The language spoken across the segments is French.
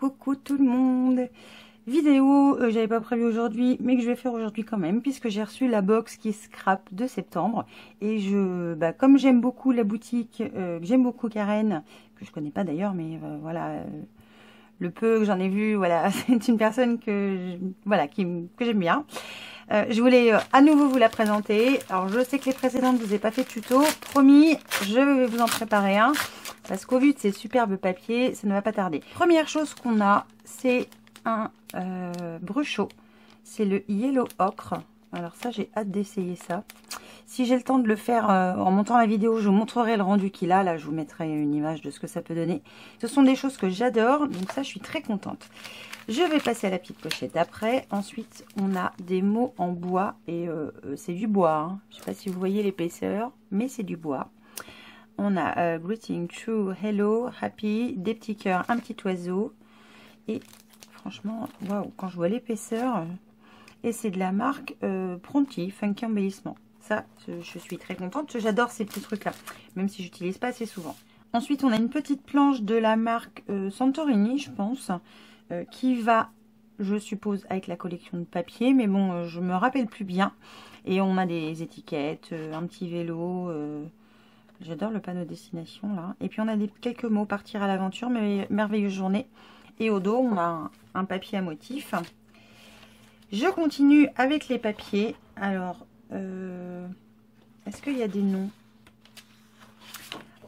Coucou tout le monde. Vidéo, j'avais pas prévu aujourd'hui, mais que je vais faire aujourd'hui quand même, puisque j'ai reçu la box qui scrap de septembre. Et comme j'aime beaucoup la boutique, que j'aime beaucoup Karen, que je connais pas d'ailleurs, mais voilà, le peu que j'en ai vu, voilà, c'est une personne que j'aime bien. Je voulais à nouveau vous la présenter. Alors je sais que les précédentes je vous ai pas fait de tuto, promis, je vais vous en préparer un. Parce qu'au vu de ces superbes papiers, ça ne va pas tarder. Première chose qu'on a, c'est un brushot. C'est le Yellow Ocre. Alors ça, j'ai hâte d'essayer ça. Si j'ai le temps de le faire en montant la vidéo, je vous montrerai le rendu qu'il a. Là, je vous mettrai une image de ce que ça peut donner. Ce sont des choses que j'adore, donc ça, je suis très contente. Je vais passer à la petite pochette après. Ensuite, on a des mots en bois et c'est du bois. Hein. Je ne sais pas si vous voyez l'épaisseur, mais c'est du bois. On a Greeting, True, Hello, Happy, des petits cœurs, un petit oiseau. Et franchement, waouh, quand je vois l'épaisseur, et c'est de la marque Pronti, Funky Embellissement. Ça, je suis très contente. J'adore ces petits trucs-là, même si j'utilise pas assez souvent. Ensuite, on a une petite planche de la marque Santorini, je pense, qui va, je suppose, avec la collection de papier. Mais bon, je me rappelle plus bien. Et on a des étiquettes, un petit vélo... J'adore le panneau destination là. Et puis on a quelques mots, partir à l'aventure, merveilleuse journée. Et au dos, on a un papier à motif. Je continue avec les papiers. Alors, est-ce qu'il y a des noms?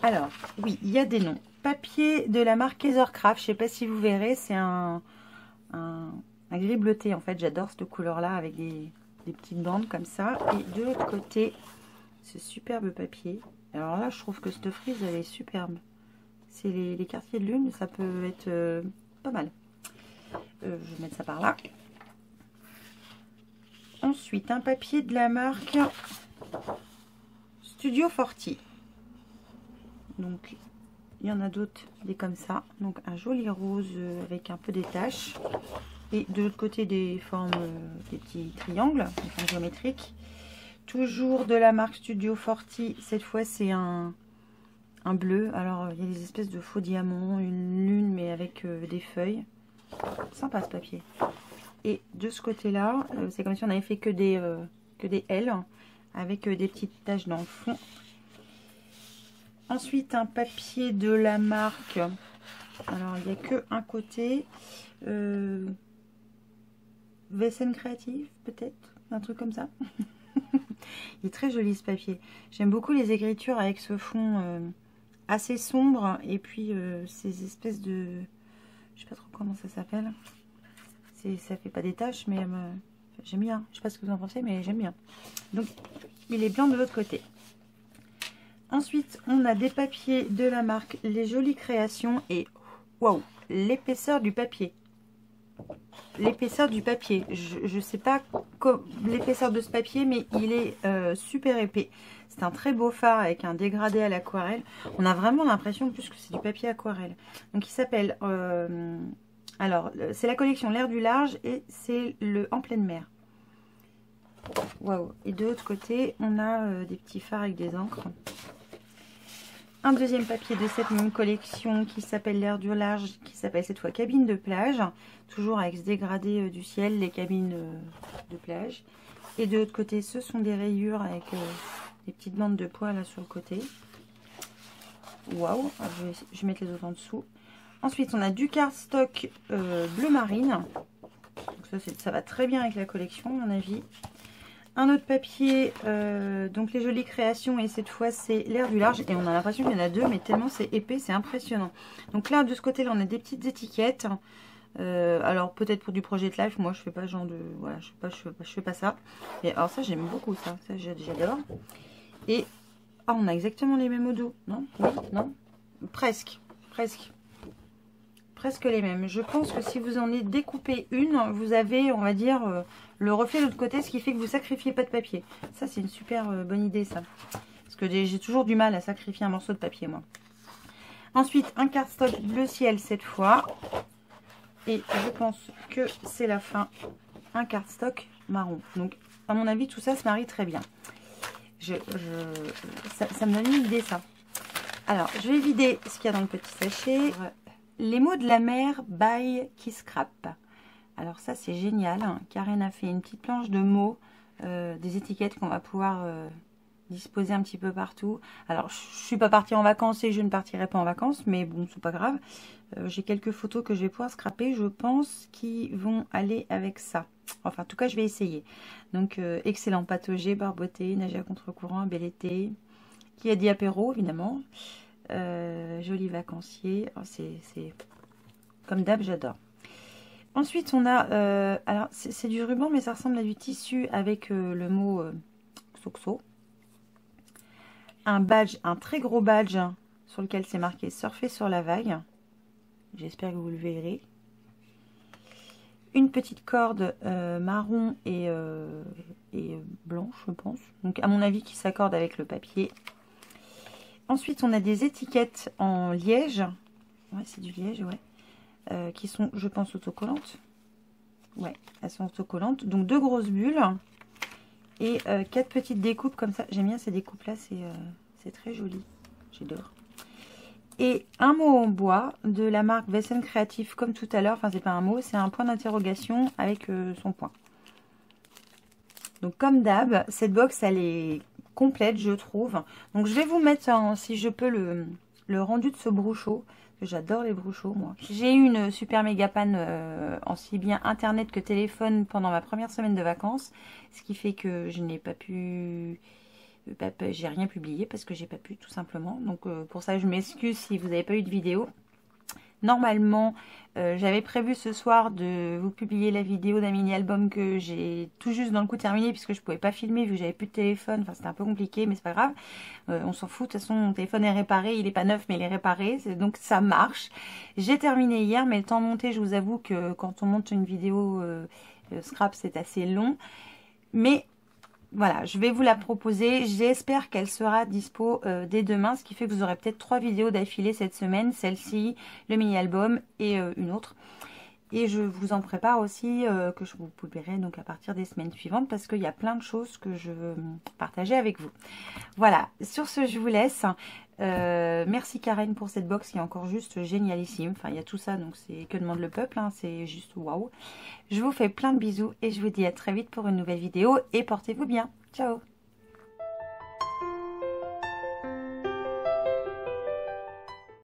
Alors, oui, il y a des noms. Papier de la marque Kaisercraft. Je ne sais pas si vous verrez, c'est un gris bleuté en fait. J'adore cette couleur-là avec des petites bandes comme ça. Et de l'autre côté, ce superbe papier. Alors là, je trouve que cette frise, elle est superbe. C'est les quartiers de lune, ça peut être pas mal. Je vais mettre ça par là. Ensuite, un papier de la marque Studio Forti. Donc, il y en a d'autres, des comme ça. Donc, un joli rose avec un peu des taches. Et de l'autre côté, des formes, des petits triangles, des formes géométriques. Toujours de la marque Studio Forti. Cette fois, c'est un bleu. Alors, il y a des espèces de faux diamants, une lune, mais avec des feuilles. Sympa ce papier. Et de ce côté-là, c'est comme si on avait fait que des L, avec des petites taches dans le fond. Ensuite, un papier de la marque. Alors, il n'y a que un côté. VSN Créative, peut-être. Un truc comme ça. Il est très joli ce papier. J'aime beaucoup les écritures avec ce fond assez sombre. Et puis ces espèces de... Je sais pas trop comment ça s'appelle. Ça fait pas des taches, mais j'aime bien. Je sais pas ce que vous en pensez, mais j'aime bien. Donc il est blanc de l'autre côté. Ensuite, on a des papiers de la marque Les Jolies Créations. Et waouh, l'épaisseur du papier. L'épaisseur du papier, je sais pas l'épaisseur de ce papier, mais il est super épais. C'est un très beau fard avec un dégradé à l'aquarelle. On a vraiment l'impression plus que c'est du papier aquarelle. Donc il s'appelle, alors c'est la collection L'air du large et c'est le En pleine mer. Waouh. Et de l'autre côté, on a des petits fards avec des encres. Un deuxième papier de cette même collection qui s'appelle L'air du large, qui s'appelle cette fois Cabine de plage. Toujours avec ce dégradé du ciel, les cabines de plage. Et de l'autre côté, ce sont des rayures avec des petites bandes de poids là sur le côté. Waouh, je vais mettre les autres en dessous. Ensuite, on a du cardstock bleu marine. Donc ça va très bien avec la collection, à mon avis. Un autre papier, donc Les Jolies Créations, et cette fois c'est L'air du large. Et on a l'impression qu'il y en a deux, mais tellement c'est épais, c'est impressionnant. Donc là, de ce côté-là, on a des petites étiquettes. Alors peut-être pour du projet de life, moi je fais pas genre de... Voilà, je fais pas ça. Et alors ça, j'aime beaucoup ça j'adore. Et ah, on a exactement les mêmes au dos. Non? Oui? Non? Presque les mêmes. Je pense que si vous en avez découpé une, vous avez, on va dire, le reflet de l'autre côté, ce qui fait que vous sacrifiez pas de papier. Ça, c'est une super bonne idée, ça. Parce que j'ai toujours du mal à sacrifier un morceau de papier, moi. Ensuite, un cardstock bleu ciel cette fois. Et je pense que c'est la fin. Un cardstock marron. Donc, à mon avis, tout ça se marie très bien. Ça me donne une idée, ça. Alors, je vais vider ce qu'il y a dans le petit sachet. Les mots de la mer by Qui Scrap. Alors ça c'est génial, hein. Karen a fait une petite planche de mots, des étiquettes qu'on va pouvoir disposer un petit peu partout. Alors je suis pas partie en vacances et je ne partirai pas en vacances, mais bon c'est pas grave. J'ai quelques photos que je vais pouvoir scraper, je pense, qui vont aller avec ça. Enfin en tout cas je vais essayer. Donc excellent, patauger, barboter, nager à contre-courant, bel été. Qui a dit apéro évidemment. Joli vacancier, oh, c'est comme d'hab, j'adore. Ensuite on a, alors c'est du ruban mais ça ressemble à du tissu avec le mot Xoxo. Un badge, un très gros badge sur lequel c'est marqué surfer sur la vague. J'espère que vous le verrez. Une petite corde marron et blanche je pense. Donc à mon avis qui s'accorde avec le papier. Ensuite on a des étiquettes en liège. Ouais c'est du liège ouais. Qui sont je pense autocollantes. Ouais elles sont autocollantes. Donc 2 grosses bulles. Et 4 petites découpes comme ça. J'aime bien ces découpes là, c'est très joli. J'adore. Et un mot en bois de la marque Wesen Creative comme tout à l'heure. Enfin c'est pas un mot, c'est un point d'interrogation avec son point. Donc comme d'hab, cette box elle est complète je trouve. Donc je vais vous mettre si je peux le rendu de ce brochot. J'adore les brochots moi. J'ai eu une super méga panne en si bien internet que téléphone pendant ma première semaine de vacances. Ce qui fait que je n'ai pas pu... j'ai rien publié parce que j'ai pas pu tout simplement. Donc pour ça je m'excuse si vous n'avez pas eu de vidéo. Normalement j'avais prévu ce soir de vous publier la vidéo d'un mini album que j'ai tout juste dans le coup terminé puisque je pouvais pas filmer vu que j'avais plus de téléphone. Enfin c'était un peu compliqué mais c'est pas grave. On s'en fout, de toute façon mon téléphone est réparé, il est pas neuf mais il est réparé. Donc ça marche. J'ai terminé hier mais le temps monté je vous avoue que quand on monte une vidéo scrap c'est assez long. Mais voilà, je vais vous la proposer. J'espère qu'elle sera dispo dès demain, ce qui fait que vous aurez peut-être 3 vidéos d'affilée cette semaine. Celle-ci, le mini-album et une autre. Et je vous en prépare aussi que je vous publierai donc à partir des semaines suivantes parce qu'il y a plein de choses que je veux partager avec vous. Voilà, sur ce je vous laisse. Merci Karen pour cette box qui est encore juste génialissime. Enfin il y a tout ça donc c'est que demande le peuple, hein, c'est juste waouh. Je vous fais plein de bisous et je vous dis à très vite pour une nouvelle vidéo et portez-vous bien. Ciao.